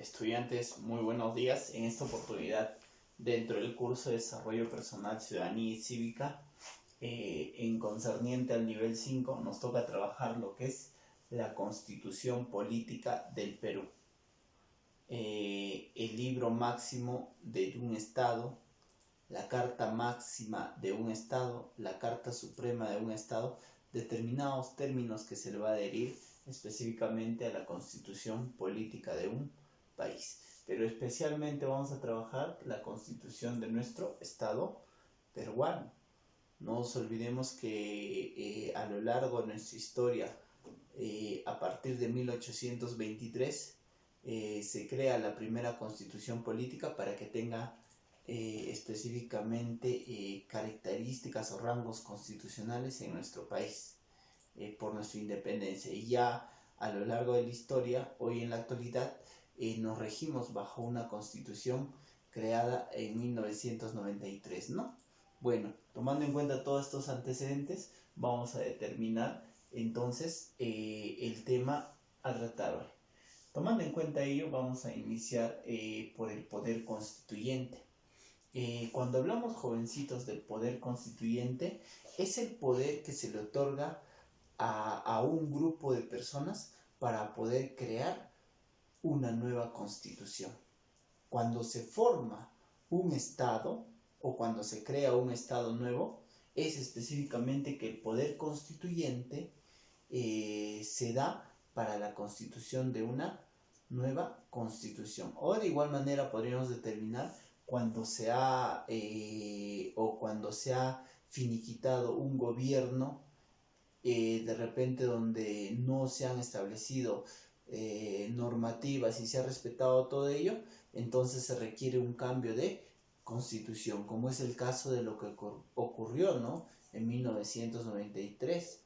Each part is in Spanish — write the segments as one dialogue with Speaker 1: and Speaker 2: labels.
Speaker 1: Estudiantes, muy buenos días. En esta oportunidad, dentro del curso de Desarrollo Personal, Ciudadanía y Cívica, en concerniente al nivel 5, nos toca trabajar lo que es la Constitución Política del Perú. El libro máximo de un Estado, la Carta Máxima de un Estado, la Carta Suprema de un Estado, determinados términos que se le va a adherir específicamente a la Constitución Política de un país. Pero especialmente vamos a trabajar la Constitución de nuestro Estado peruano. No nos olvidemos que a lo largo de nuestra historia, a partir de 1823, se crea la primera constitución política para que tenga específicamente características o rangos constitucionales en nuestro país por nuestra independencia. Y ya a lo largo de la historia, hoy en la actualidad, nos regimos bajo una constitución creada en 1993, ¿no? Bueno, tomando en cuenta todos estos antecedentes, vamos a determinar entonces el tema a tratar hoy. Tomando en cuenta ello, vamos a iniciar por el poder constituyente. Cuando hablamos, jovencitos, del poder constituyente, es el poder que se le otorga a un grupo de personas para poder crear una nueva constitución. Cuando se forma un Estado o cuando se crea un Estado nuevo, es específicamente que el poder constituyente se da para la constitución de una nueva constitución. O de igual manera podríamos determinar cuando se ha finiquitado un gobierno, de repente donde no se han establecido normativas y se ha respetado todo ello, entonces se requiere un cambio de constitución, como es el caso de lo que ocurrió, ¿no? En 1993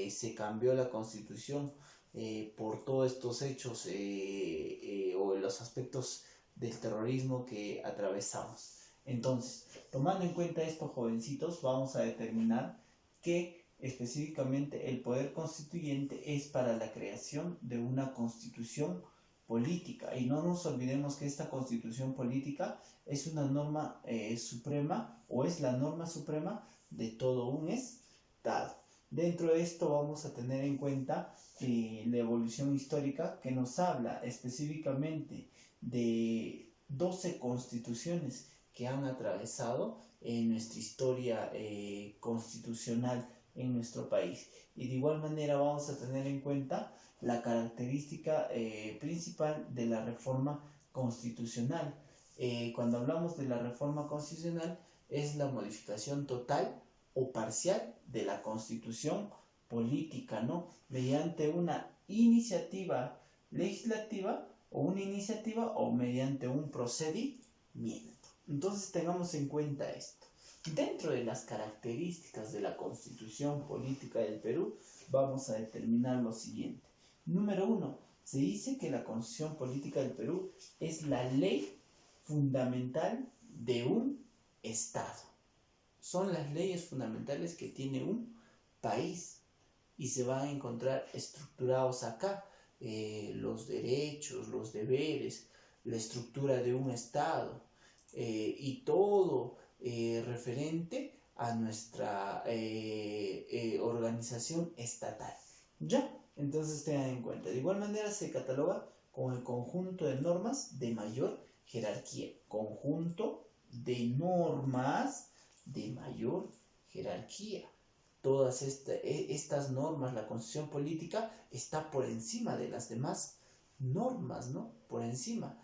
Speaker 1: se cambió la constitución por todos estos hechos o los aspectos del terrorismo que atravesamos. Entonces, tomando en cuenta esto, jovencitos, vamos a determinar que específicamente el poder constituyente es para la creación de una constitución política. Y no nos olvidemos que esta constitución política es una norma suprema, o es la norma suprema de todo un Estado. Dentro de esto vamos a tener en cuenta la evolución histórica, que nos habla específicamente de 12 constituciones que han atravesado nuestra historia constitucional en nuestro país. Y de igual manera vamos a tener en cuenta la característica principal de la reforma constitucional. Cuando hablamos de la reforma constitucional, es la modificación total o parcial de la constitución política, ¿no? Mediante una iniciativa legislativa o mediante un procedimiento. Entonces tengamos en cuenta esto. Dentro de las características de la Constitución Política del Perú, vamos a determinar lo siguiente. Número 1. Se dice que la Constitución Política del Perú es la ley fundamental de un Estado. Son las leyes fundamentales que tiene un país y se van a encontrar estructurados acá los derechos, los deberes, la estructura de un Estado y todo referente a nuestra organización estatal. ¿Ya? Entonces tengan en cuenta. De igual manera se cataloga como el conjunto de normas de mayor jerarquía. Conjunto de normas de mayor jerarquía. Todas estas normas, la Constitución Política está por encima de las demás normas, ¿no? Por encima,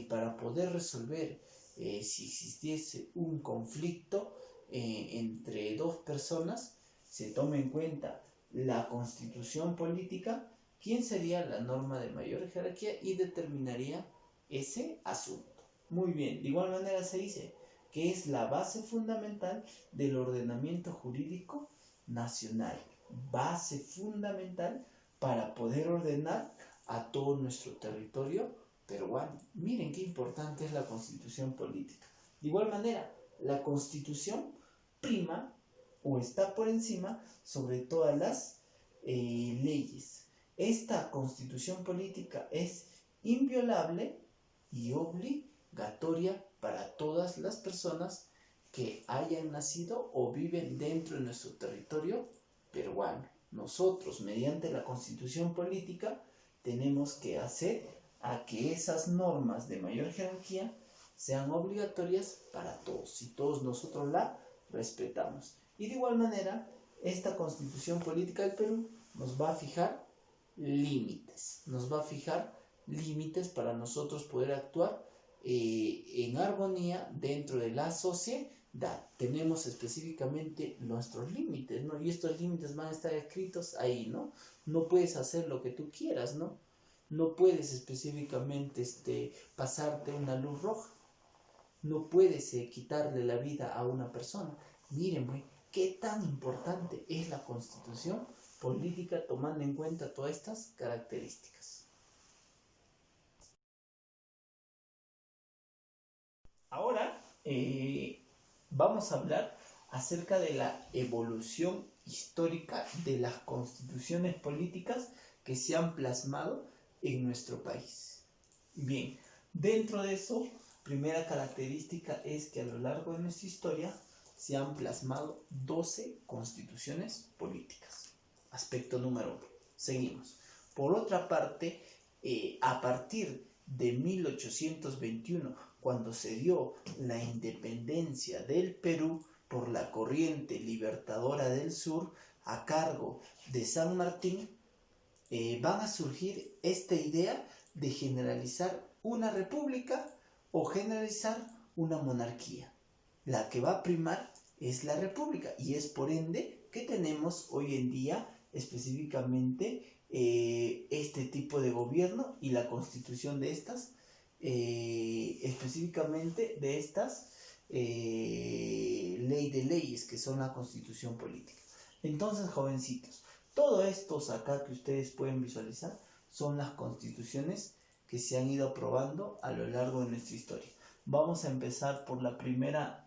Speaker 1: para poder resolver si existiese un conflicto entre dos personas, se toma en cuenta la Constitución Política, quién sería la norma de mayor jerarquía y determinaría ese asunto. Muy bien, de igual manera se dice que es la base fundamental del ordenamiento jurídico nacional, base fundamental para poder ordenar a todo nuestro territorio peruano. Miren qué importante es la Constitución Política. De igual manera, la Constitución prima o está por encima sobre todas las leyes. Esta Constitución Política es inviolable y obligatoria para todas las personas que hayan nacido o viven dentro de nuestro territorio peruano. Nosotros, mediante la Constitución política, tenemos que hacer a que esas normas de mayor jerarquía sean obligatorias para todos y todos nosotros la respetamos. Y de igual manera, esta Constitución política del Perú nos va a fijar límites para nosotros poder actuar en armonía dentro de la sociedad. Tenemos específicamente nuestros límites, ¿no? Y estos límites van a estar escritos ahí, ¿no? No puedes hacer lo que tú quieras, ¿no? No puedes específicamente pasarte una luz roja. No puedes quitarle la vida a una persona. Miren, qué tan importante es la Constitución política tomando en cuenta todas estas características. Ahora vamos a hablar acerca de la evolución histórica de las constituciones políticas que se han plasmado en nuestro país. Bien, dentro de eso, primera característica es que a lo largo de nuestra historia se han plasmado 12 constituciones políticas. Aspecto número 1. Seguimos. Por otra parte, a partir de 1821, cuando se dio la independencia del Perú por la corriente libertadora del sur a cargo de San Martín, van a surgir esta idea de generalizar una república o generalizar una monarquía. La que va a primar es la república y es por ende que tenemos hoy en día específicamente este tipo de gobierno y la constitución de estas, específicamente de estas ley de leyes que son la constitución política. Entonces, jovencitos, todos estos acá que ustedes pueden visualizar son las constituciones que se han ido aprobando a lo largo de nuestra historia. Vamos a empezar por la primera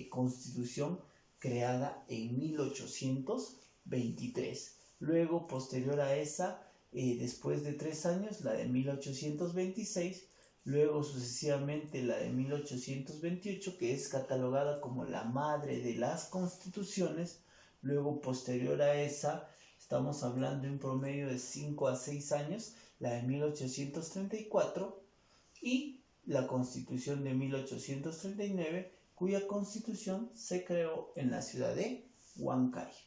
Speaker 1: constitución creada en 1823. Luego, posterior a esa, después de 3 años, la de 1826. Luego, sucesivamente, la de 1828, que es catalogada como la madre de las constituciones. Luego, posterior a esa, estamos hablando de un promedio de 5 a 6 años, la de 1834 y la Constitución de 1839, cuya constitución se creó en la ciudad de Huancayo.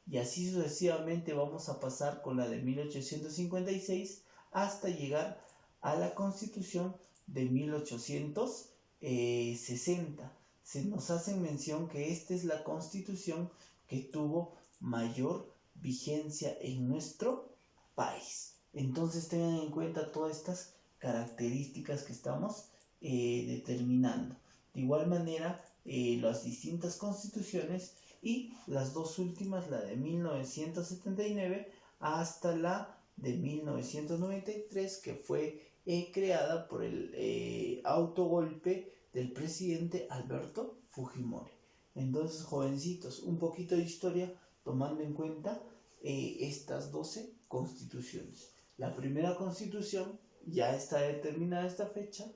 Speaker 1: Y así sucesivamente vamos a pasar con la de 1856 hasta llegar a la Constitución de 1860. Se nos hace mención que esta es la Constitución que tuvo mayor vigencia en nuestro país. Entonces tengan en cuenta todas estas características que estamos determinando. De igual manera, las distintas constituciones y las dos últimas, la de 1979 hasta la de 1993, que fue creada por el autogolpe del presidente Alberto Fujimori. Entonces, jovencitos, un poquito de historia tomando en cuenta estas 12 constituciones. La primera constitución ya está determinada esta fecha.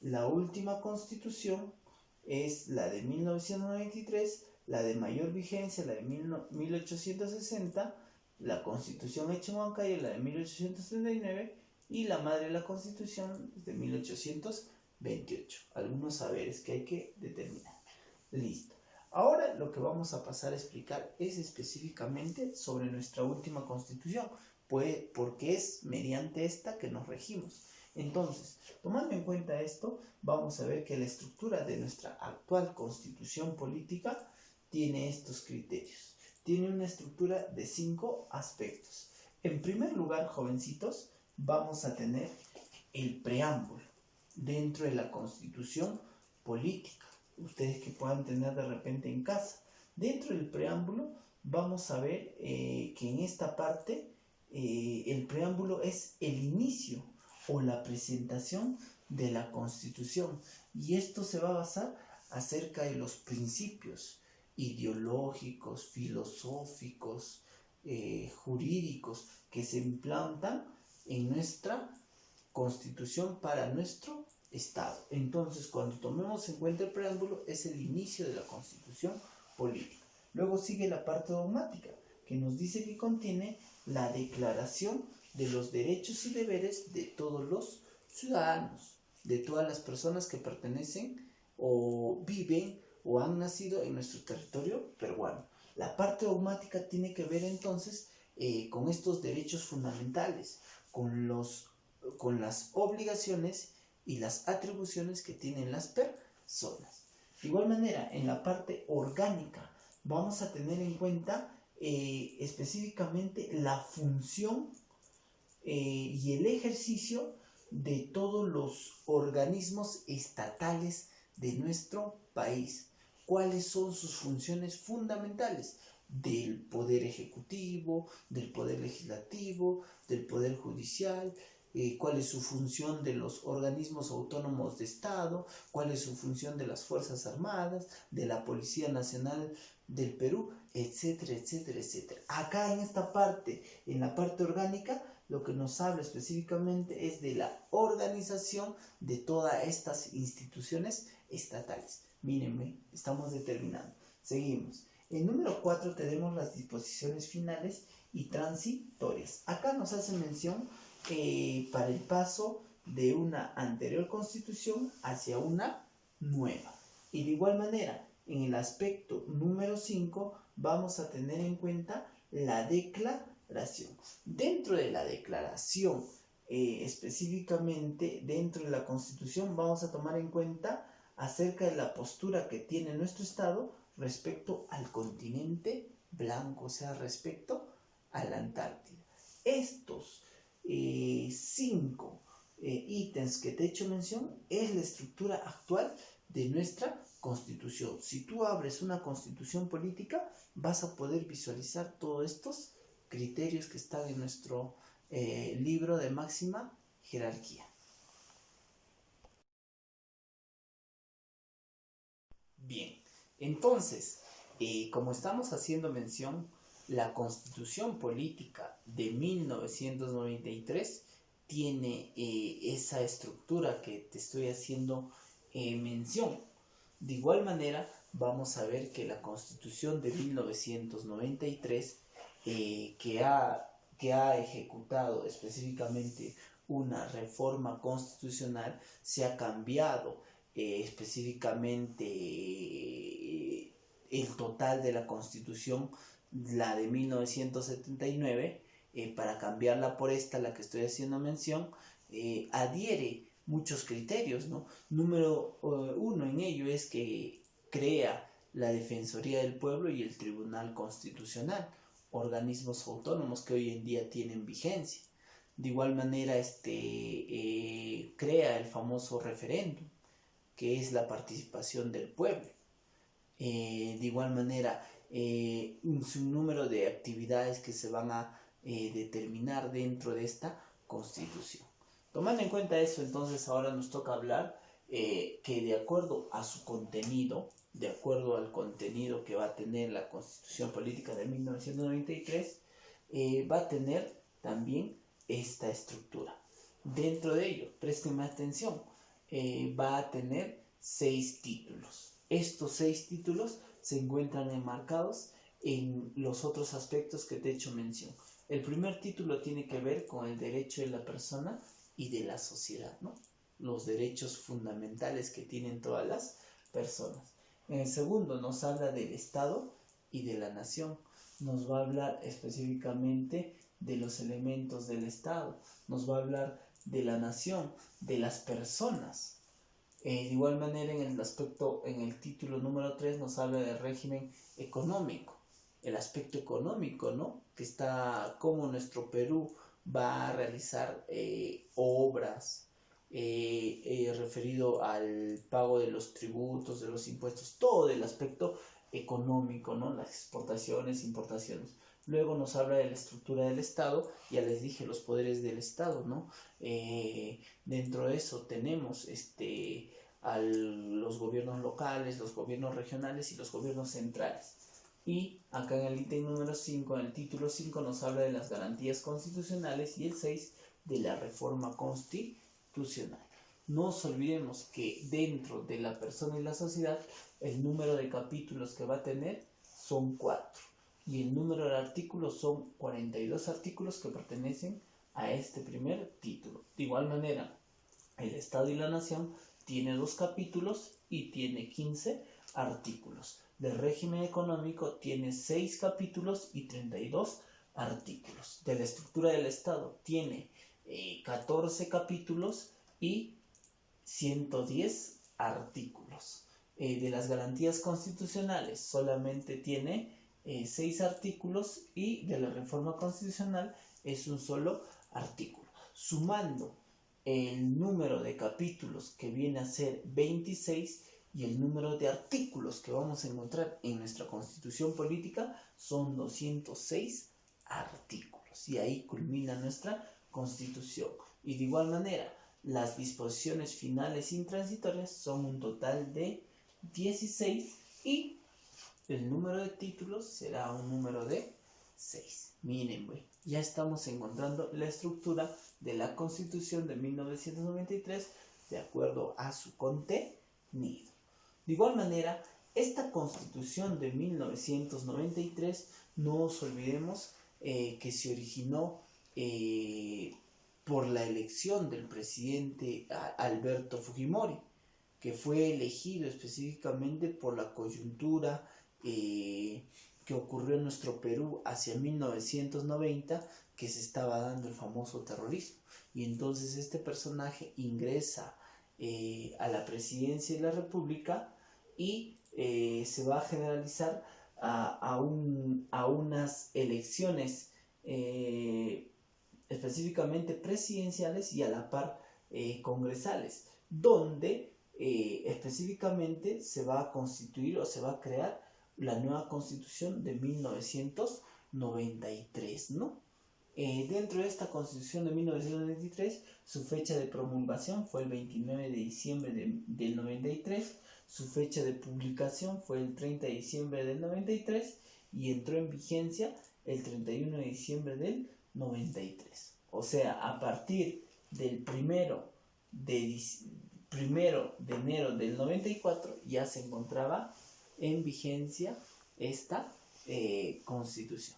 Speaker 1: La última constitución es la de 1993, la de mayor vigencia, la de 1860, la constitución hecha en Huancayo, la de 1839, y la madre de la constitución de 1828. Algunos saberes que hay que determinar. Listo. Ahora lo que vamos a pasar a explicar es específicamente sobre nuestra última constitución, pues porque es mediante esta que nos regimos. Entonces, tomando en cuenta esto, vamos a ver que la estructura de nuestra actual constitución política tiene estos criterios. Tiene una estructura de 5 aspectos. En primer lugar, jovencitos, vamos a tener el preámbulo dentro de la constitución política. Ustedes que puedan tener de repente en casa. Dentro del preámbulo vamos a ver que en esta parte el preámbulo es el inicio o la presentación de la Constitución, y esto se va a basar acerca de los principios ideológicos, filosóficos, jurídicos que se implantan en nuestra constitución para nuestro Estado. Entonces, cuando tomemos en cuenta el preámbulo, es el inicio de la constitución política. Luego sigue la parte dogmática, que nos dice que contiene la declaración de los derechos y deberes de todos los ciudadanos, de todas las personas que pertenecen o viven o han nacido en nuestro territorio peruano. La parte dogmática tiene que ver entonces con estos derechos fundamentales, con las obligaciones y las atribuciones que tienen las personas. De igual manera, en la parte orgánica vamos a tener en cuenta específicamente la función y el ejercicio de todos los organismos estatales de nuestro país. ¿Cuáles son sus funciones fundamentales? Del poder ejecutivo, del poder legislativo, del poder judicial, cuál es su función de los organismos autónomos de Estado, cuál es su función de las Fuerzas Armadas, de la Policía Nacional del Perú, etcétera, etcétera, etcétera. Acá en esta parte, en la parte orgánica, lo que nos habla específicamente es de la organización de todas estas instituciones estatales. Mírenme, estamos determinando. Seguimos. En número 4 tenemos las disposiciones finales y transitorias. Acá nos hace mención para el paso de una anterior constitución hacia una nueva. Y de igual manera, en el aspecto número 5 vamos a tener en cuenta la declaración. Dentro de la declaración, específicamente dentro de la Constitución, vamos a tomar en cuenta acerca de la postura que tiene nuestro Estado respecto al continente blanco, o sea, respecto a la Antártida. Estos 5 ítems que te he hecho mención es la estructura actual de nuestra Constitución. Si tú abres una Constitución política, vas a poder visualizar todos estos criterios que están en nuestro libro de máxima jerarquía. Bien, entonces, como estamos haciendo mención, la Constitución Política de 1993 tiene esa estructura que te estoy haciendo mención. De igual manera, vamos a ver que la Constitución de 1993, que ha ejecutado específicamente una reforma constitucional, se ha cambiado específicamente el total de la Constitución, la de 1979, para cambiarla por esta, la que estoy haciendo mención, adhiere muchos criterios, ¿no? Número 1 en ello es que crea la Defensoría del Pueblo y el Tribunal Constitucional, organismos autónomos que hoy en día tienen vigencia. De igual manera, crea el famoso referéndum, que es la participación del pueblo. De igual manera, un sinnúmero de actividades que se van a determinar dentro de esta Constitución. Tomando en cuenta eso, entonces ahora nos toca hablar que de acuerdo a su contenido, de acuerdo al contenido que va a tener la Constitución Política de 1993, va a tener también esta estructura. Dentro de ello, préstenme atención, va a tener 6 títulos. Estos 6 títulos se encuentran enmarcados en los otros aspectos que te he hecho mención. El primer título tiene que ver con el derecho de la persona y de la sociedad, ¿no? Los derechos fundamentales que tienen todas las personas. En el segundo nos habla del Estado y de la nación. Nos va a hablar específicamente de los elementos del Estado. Nos va a hablar de la nación, de las personas. De igual manera, en el título número 3 nos habla del régimen económico. El aspecto económico, ¿no? Que está cómo nuestro Perú va a realizar obras referido al pago de los tributos, de los impuestos, todo el aspecto económico, ¿no? Las exportaciones, importaciones. Luego nos habla de la estructura del Estado, ya les dije los poderes del Estado, ¿no? Dentro de eso tenemos los gobiernos locales, los gobiernos regionales y los gobiernos centrales. Y acá en el ítem número 5, en el título 5, nos habla de las garantías constitucionales y el 6 de la reforma constitucional. No nos olvidemos que dentro de la persona y la sociedad, el número de capítulos que va a tener son 4. Y el número de artículos son 42 artículos que pertenecen a este primer título. De igual manera, el Estado y la Nación tiene 2 capítulos y tiene 15 artículos. Del régimen económico tiene 6 capítulos y 32 artículos. De la estructura del Estado tiene 14 capítulos y 110 artículos. De las garantías constitucionales solamente tiene 6 artículos y de la reforma constitucional es un solo artículo. Sumando el número de capítulos, que viene a ser 26, y el número de artículos que vamos a encontrar en nuestra constitución política son 206 artículos. Y ahí culmina nuestra constitución. Y de igual manera, las disposiciones finales intransitorias son un total de 16 y el número de títulos será un número de 6. Miren, ya estamos encontrando la estructura de la Constitución de 1993 de acuerdo a su contenido. De igual manera, esta Constitución de 1993, no nos olvidemos que se originó por la elección del presidente Alberto Fujimori, que fue elegido específicamente por la coyuntura que ocurrió en nuestro Perú hacia 1990, que se estaba dando el famoso terrorismo. Y entonces este personaje ingresa a la presidencia de la República y se va a generalizar a unas elecciones específicamente presidenciales y a la par congresales, donde específicamente se va a constituir o se va a crear la nueva Constitución de 1993, ¿no? Dentro de esta Constitución de 1993, su fecha de promulgación fue el 29 de diciembre del 93, su fecha de publicación fue el 30 de diciembre del 93 y entró en vigencia el 31 de diciembre del 93. O sea, a partir del primero de enero del 94 ya se encontraba en vigencia esta Constitución.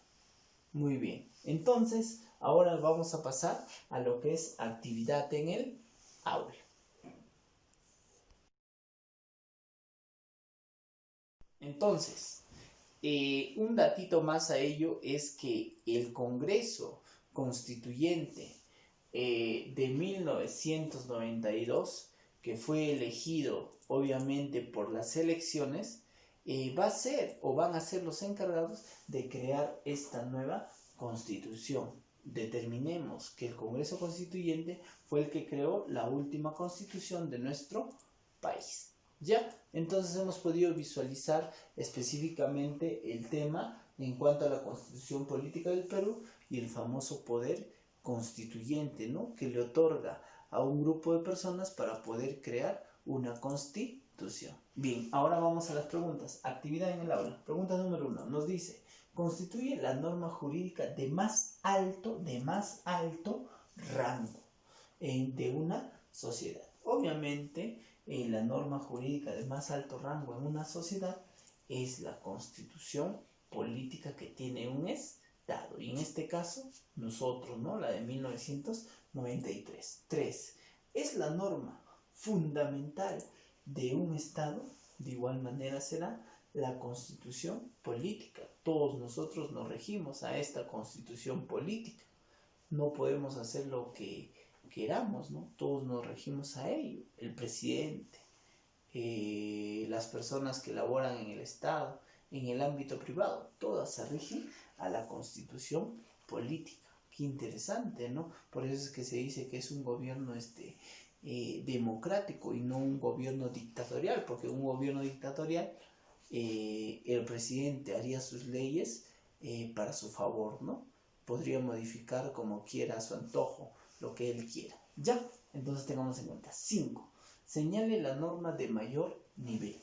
Speaker 1: Muy bien, entonces ahora vamos a pasar a lo que es actividad en el aula. Entonces, un datito más a ello es que el Congreso Constituyente de 1992, que fue elegido obviamente por las elecciones, va a ser o van a ser los encargados de crear esta nueva Constitución. Determinemos que el Congreso Constituyente fue el que creó la última Constitución de nuestro país. ¿Ya? Entonces hemos podido visualizar específicamente el tema en cuanto a la Constitución Política del Perú y el famoso poder constituyente, ¿no?, que le otorga a un grupo de personas para poder crear una Constitución. Bien, ahora vamos a las preguntas. Actividad en el aula. Pregunta número 1. Nos dice: constituye la norma jurídica de más alto rango de una sociedad. Obviamente, la norma jurídica de más alto rango en una sociedad es la Constitución política que tiene un Estado. Y en este caso, nosotros, ¿no?, la de 1993. 3. Es la norma fundamental de un Estado. De igual manera será la Constitución política. Todos nosotros nos regimos a esta Constitución política. No podemos hacer lo que queramos, ¿no? Todos nos regimos a ello. El presidente, las personas que laboran en el Estado, en el ámbito privado, todas se rigen a la Constitución política. Qué interesante, ¿no? Por eso es que se dice que es un gobierno democrático y no un gobierno dictatorial, porque un gobierno dictatorial, el presidente haría sus leyes para su favor, ¿no? Podría modificar como quiera a su antojo lo que él quiera. Ya, entonces tengamos en cuenta. 5. Señale la norma de mayor nivel.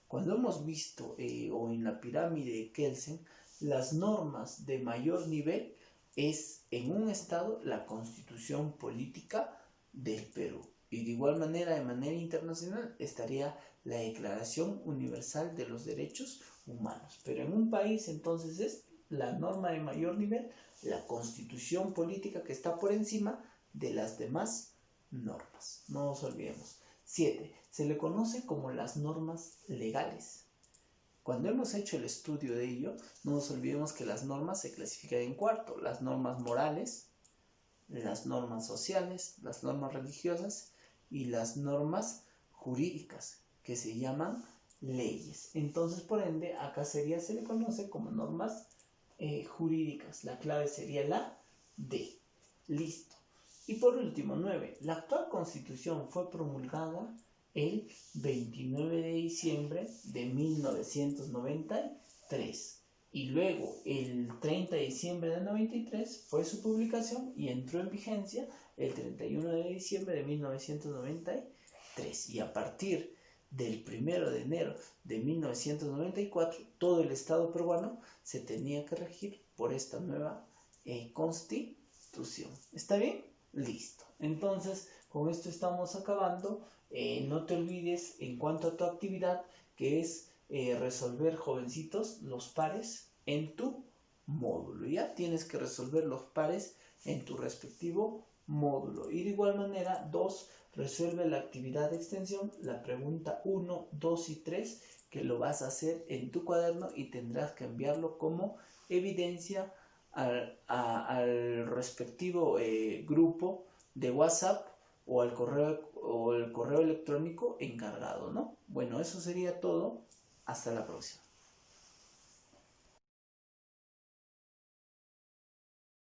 Speaker 1: Cuando hemos visto o en la pirámide de Kelsen, las normas de mayor nivel es en un estado la Constitución Política del Perú. Y de igual manera, de manera internacional, estaría la Declaración Universal de los Derechos Humanos. Pero en un país entonces es la norma de mayor nivel, la Constitución Política, que está por encima de las demás normas. No nos olvidemos. 7. Se le conoce como las normas legales. Cuando hemos hecho el estudio de ello, no nos olvidemos que las normas se clasifican en cuatro: las normas morales, las normas sociales, las normas religiosas y las normas jurídicas, que se llaman leyes. Entonces, por ende, acá se le conoce como normas jurídicas. La clave sería la D. Listo. Y por último, 9. La actual Constitución fue promulgada el 29 de diciembre de 1993. Y luego, el 30 de diciembre de 93 fue su publicación y entró en vigencia el 31 de diciembre de 1993. Y a partir del 1 de enero de 1994, todo el Estado peruano se tenía que regir por esta nueva Constitución. ¿Está bien? Listo. Entonces, con esto estamos acabando. No te olvides, en cuanto a tu actividad, que es resolver, jovencitos, los pares en tu módulo. Ya tienes que resolver los pares en tu respectivo módulo. Y de igual manera, 2, resuelve la actividad de extensión, la pregunta 1, 2 y 3, que lo vas a hacer en tu cuaderno y tendrás que enviarlo como evidencia al respectivo grupo de WhatsApp o al correo electrónico encargado, ¿no? Bueno, eso sería todo. Hasta la próxima.